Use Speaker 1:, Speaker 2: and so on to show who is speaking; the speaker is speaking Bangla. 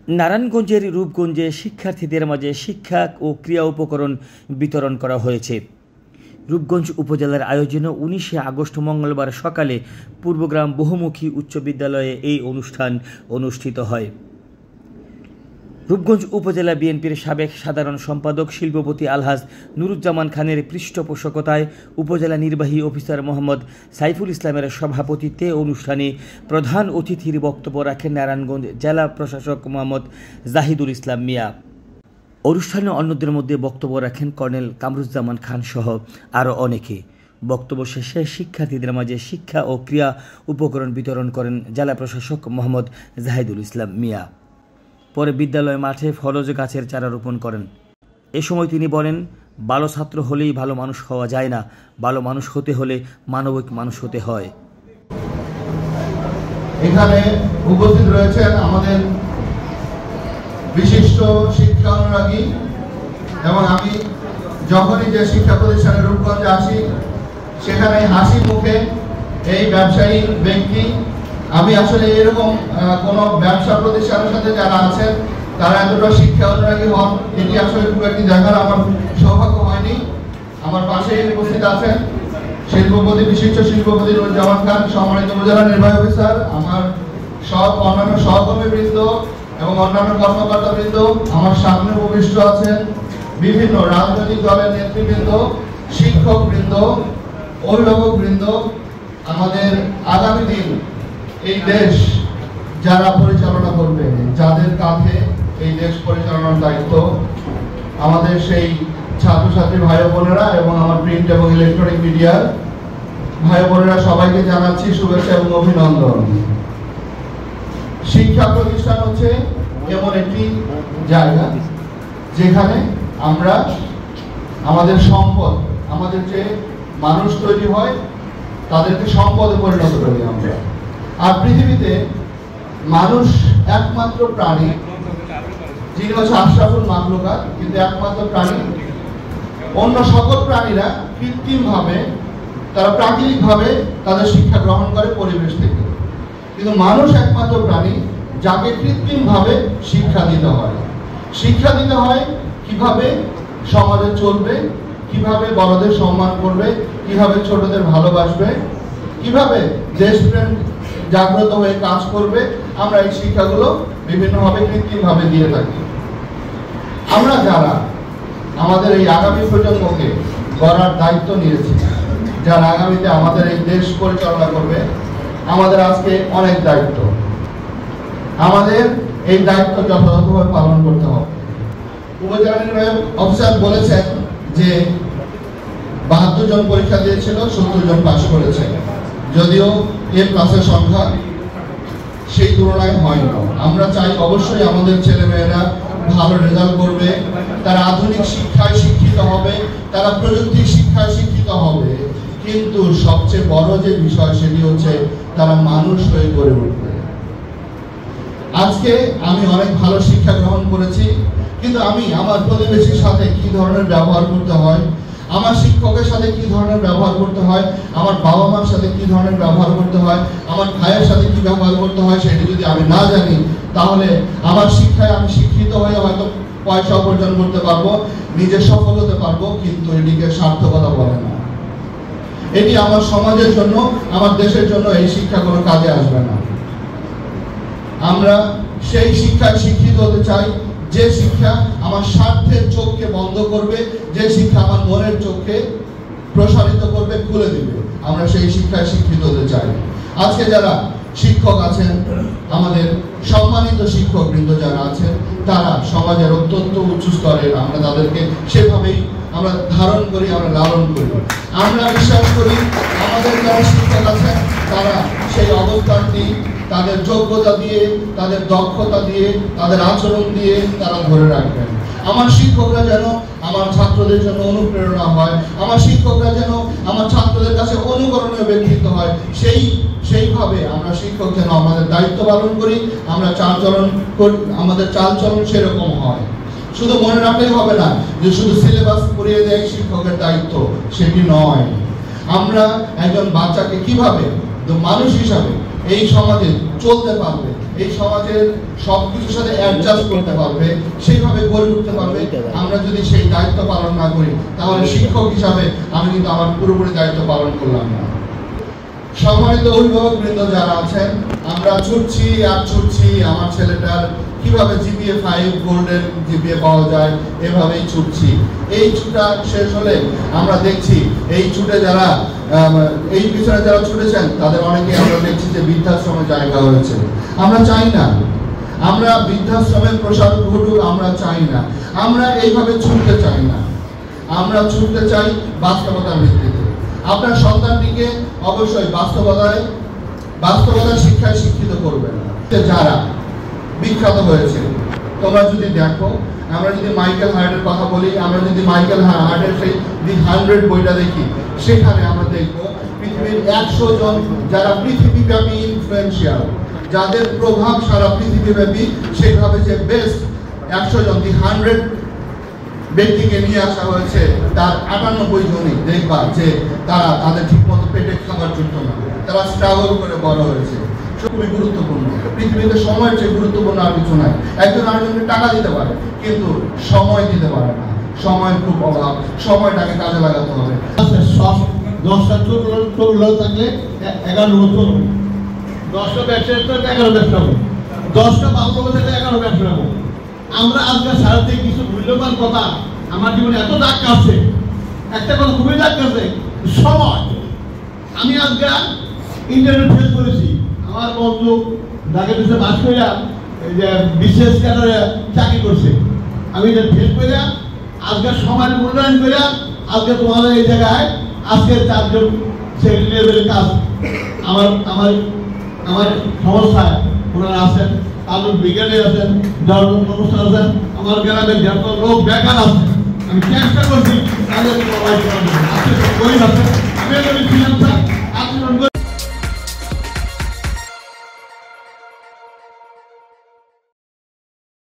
Speaker 1: নারায়ণগঞ্জের রূপগঞ্জে শিক্ষার্থীদের মাঝে শিক্ষা ও ক্রিয়া উপকরণ বিতরণ করা হয়েছে। রূপগঞ্জ উপজেলার আয়োজনে 19 আগস্ট মঙ্গলবার সকালে পূর্বগ্রাম বহুমুখী উচ্চ বিদ্যালয়ে এই অনুষ্ঠান অনুষ্ঠিত হয়। রূপগঞ্জ উপজেলা বিএনপির সাবেক সাধারণ সম্পাদক শিল্পপতি আলহাজ নুরুজ্জামান খানের পৃষ্ঠপোষকতায় উপজেলা নির্বাহী অফিসার মোহাম্মদ সাইফুল ইসলামের সভাপতিত্বে অনুষ্ঠানে প্রধান অতিথির বক্তব্য রাখেন নারায়ণগঞ্জ জেলা প্রশাসক মোহাম্মদ জাহিদুল ইসলাম মিয়া। অনুষ্ঠানে অন্যদের মধ্যে বক্তব্য রাখেন কর্নেল কামরুজ্জামান খান সহ আরও অনেকে। বক্তব্য শেষে শিক্ষার্থীদের মাঝে শিক্ষা ও ক্রিয়া উপকরণ বিতরণ করেন জেলা প্রশাসক মোহাম্মদ জাহিদুল ইসলাম মিয়া। পরে বিদ্যালয় মাঠে ফলজ গাছের চারা রোপণ করেন। এ সময় তিনি বলেন, ভালো ছাত্র হলেই ভালো মানুষ হওয়া যায় না, ভালো মানুষ হতে হলে মানবিক মানুষ হতে হয়।
Speaker 2: এখানে উপস্থিত রয়েছেন আমাদের বিশিষ্ট শিক্ষা অনুরাগী, এবং আমি যখনই যে শিক্ষা প্রতিষ্ঠানে রূপগঞ্জে আসি সেখানে হাসি মুখে এই ব্যবসায়ী ব্যক্তি, আমি আসলে এরকম কোন ব্যবসা প্রতিষ্ঠানের সাথে যারা আছেন তারা এতটা শিক্ষা অনুরাগী হন এটি আসলে খুব একটি দেখার আমার সৌভাগ্য হয়নি। আমার পাশে উপস্থিত আছেন শিল্পপতি, বিশিষ্ট শিল্পপতি নুরুজ্জামান খান, সম্মানিত উপজেলা নির্বাহী অফিসার, আমার সব অন্যান্য সহকর্মীবৃন্দ এবং অন্যান্য কর্মকর্তাবৃন্দ, আমার সামনে উপবিষ্ট আছেন বিভিন্ন রাজনৈতিক দলের নেতৃবৃন্দ, শিক্ষকবৃন্দ, অভিভাবকবৃন্দ। আমাদের আগামী দিন এই দেশ যারা পরিচালনা করবে, যাদের কাঁধে এই দেশ পরিচালনার দায়িত্ব, আমাদের সেই ছাত্রছাত্রী ভাই বোনেরা এবং আমার প্রিন্ট এবং ইলেকট্রনিক মিডিয়ার ভাই বোনেরা, সবাইকে জানাচ্ছি শুভেচ্ছা এবং অভিনন্দন। শিক্ষা প্রতিষ্ঠান হচ্ছে এমন একটি জায়গা যেখানে আমরা আমাদের সম্পদ, আমাদের যে মানুষ তৈরি হয় তাদেরকে সম্পদে পরিণত করি আমরা। আর পৃথিবীতে মানুষ একমাত্র প্রাণী যিনি হচ্ছে আশরাফুল মাখলুকাত, কিন্তু একমাত্র প্রাণী। অন্য সকল প্রাণীরা কৃত্রিমভাবে, তারা প্রাকৃতিকভাবে তাদের শিক্ষা গ্রহণ করে পরিবেশ থেকে, কিন্তু মানুষ একমাত্র প্রাণী যাকে কৃত্রিমভাবে শিক্ষা দিতে হয়। শিক্ষা দিতে হয় কিভাবে সমাজে চলবে, কিভাবে বড়দের সম্মান করবে, কিভাবে ছোটদের ভালোবাসবে, কিভাবে দেশপ্রেম জাগ্রত হয়ে কাজ করবে। আমরা এই শিক্ষাগুলো বিভিন্নভাবে কৃত্রিমভাবে দিয়ে থাকি। আমরা যারা আমাদের এই আগামী প্রজন্মকে গড়ার দায়িত্ব নিয়েছি, যারা আগামীতে আমাদের এই দেশ পরিচালনা করবে, আমাদের আজকে অনেক দায়িত্ব। আমাদের এই দায়িত্ব যথাযথভাবে পালন করতে হবে। উপজেলা নির্বাহী অফিসার বলেছেন যে 72 জন পরীক্ষা দিয়েছিল, 70 জন পাস করেছে, যদিও এর ক্লাসের সংখ্যা সেই তুলনায় হয় না। আমরা চাই অবশ্যই আমাদের ছেলেমেয়েরা ভালো রেজাল্ট করবে, তারা আধুনিক শিক্ষায় শিক্ষিত হবে, তারা প্রযুক্তি শিক্ষায় শিক্ষিত হবে, কিন্তু সবচেয়ে বড় যে বিষয় সেটি হচ্ছে তারা মানুষ হয়ে গড়ে উঠবে। আজকে আমি অনেক ভালো শিক্ষা গ্রহণ করেছি, কিন্তু আমি আমার প্রতিবেশীর সাথে কি ধরনের ব্যবহার করতে হয়, আমার শিক্ষকের সাথে কি ধরনের ব্যবহার করতে হয়, আমার বাবা মার সাথে কি ধরনের ব্যবহার করতে হয়, আমার ভাইয়ের সাথে কি ব্যবহার করতে হয়, সেটি যদি আমি না জানি, তাহলে আমার শিক্ষায় আমি শিক্ষিত হয়ে হয়তো পয়সা উপার্জন করতে পারবো, নিজে সফল হতে পারবো, কিন্তু এটিকে সার্থকতা বলে না। এটি আমার সমাজের জন্য, আমার দেশের জন্য এই শিক্ষা কোনো কাজে আসবে না। আমরা সেই শিক্ষায় শিক্ষিত হতে চাই যে শিক্ষা আমার স্বার্থের চোখকে বন্ধ করবে, যে শিক্ষা আমার মনের চোখকে প্রসারিত করবে, খুলে দিবে। আমরা সেই শিক্ষায় শিক্ষিত হতে চাই। আজকে যারা শিক্ষক আছেন, আমাদের সম্মানিত শিক্ষকবৃন্দ যারা আছেন, তারা সমাজের অত্যন্ত উচ্চ স্তরের। আমরা তাদেরকে সেভাবেই আমরা ধারণ করি, আমরা লালন করি। আমরা বিশ্বাস করি আমাদের যারা শিক্ষক আছেন তারা সেই অবস্থানটি তাদের যোগ্যতা দিয়ে, তাদের দক্ষতা দিয়ে, তাদের আচরণ দিয়ে তারা ধরে রাখবেন। আমার শিক্ষকরা যেন আমার ছাত্রদের জন্য অনুপ্রেরণা হয়, আমার শিক্ষকরা যেন আমার ছাত্রদের কাছে অনুকরণীয় ব্যক্তিত্ব হয়, সেইভাবে আমরা শিক্ষক যেন আমাদের দায়িত্ব পালন করি, আমরা চালচলন করি, আমাদের চালচলন সেরকম হয়। শুধু মনে রাখলেই হবে না যে শুধু সিলেবাস পড়িয়ে দেয় শিক্ষকের দায়িত্ব, সেটি নয়। আমরা একজন বাচ্চাকে কিভাবে মানুষ হিসাবে এই সমাজে চলতে পারবে, এই সমাজের সবকিছুর সাথে অ্যাডজাস্ট করতে পারবে, সেইভাবে গড়ে উঠতে পারবে। আমরা যদি সেই দায়িত্ব পালন না করি, তাহলে শিক্ষক হিসাবে আমি কিন্তু আমার পুরোপুরি দায়িত্ব পালন করলাম না। সম্মানিত অভিভাবক বৃন্দ যারা আছেন, আমরা ছুটছি আর ছুটছি আমার ছেলেটার কিভাবে জিপিএ 5 গোল্ডেন জিপিএ পাওয়া যায়, এভাবেই ছুটছি। এই ছুটা শেষ হলে আমরা দেখছি এই ছুটে যারা এই পিছনে যারা ছুটেছেন তাদের অনেকে আমরা দেখছি যে বৃদ্ধাশ্রমে জায়গা হয়েছে। আমরা চাই না, আমরা বৃদ্ধাশ্রমের প্রসার ঘটুক, আমরা চাই না। আমরা এইভাবে ছুটতে চাই না, আমরা ছুটতে চাই বাস্তবতার ভিত্তিতে। আপনার সন্তানটিকে অবশ্যই বাস্তবতার শিক্ষায় শিক্ষিত করবেন। যারা বিখ্যাত হয়েছে, তোমরা যদি দেখো, আমরা যদি মাইকেল হার্টের কথা বলি, আমরা যদি মাইকেল হার্টের সেই দি 100 বইটা দেখি, সেখানে আমরা দেখব পৃথিবীর 100 জন যারা পৃথিবীব্যাপী ইনফ্লুয়েন্সিয়াল, যাদের প্রভাব সারা পৃথিবীব্যাপী, সেভাবে যে বেস্ট 100 জন দি 100 ব্যক্তিকে নিয়ে আসা হয়েছে। তার 98 জনই দেখবা যে তারা তাদের ঠিক মতো পেটে খাবার জুটতো না, তারা স্ট্রাগল করে বড় হয়েছে। খুবই গুরুত্বপূর্ণ, পৃথিবীতে সময়ের চেয়ে গুরুত্বপূর্ণ আর কিছু নাই। একজন আরেকজনকে টাকা দিতে পারে, কিন্তু সময় দিতে পারে না। সময়ের খুব অভাব, সময়টাকে কাজে লাগাতে হবে।
Speaker 3: 10টা ছোট থাকলে 11 বছর, 10টা ব্যবসা 11 ব্যবসা, 10টা বাবু থাকলে 11 ব্যবসা। আমরা আজকে সারাতে কিছু মূল্যবান কথা আমার জীবনে এত দাগ কাটছে, একটা কথা খুবই দাগ কাটছে, সময়। আমি আজকে ইন্টারনেট ফেস করেছি, আমার বন্ধু ঢাকা দেশে বাস করে যে বিশেষ ক্যাডারে চাকরি করছে। আমি এটা ফেস করে আজকে সময়ের মূল্যায়ন করে আজকে তোমাদের এই জায়গায় আজকে 4 জন সেকেন্ড লেভেলের কাজ আমার আমার আমার সমস্যায় ওনারা আছেন, তাদের ব্রিগেডে আছেন, ধর্ম অনুষ্ঠান আছেন, আমার গ্রামের যত লোক বেকার আছে, আমি চেষ্টা করছি তাদের প্রোভাইড করার জন্য। আজকে গরিব আছে, আমি ছিলাম স্যার,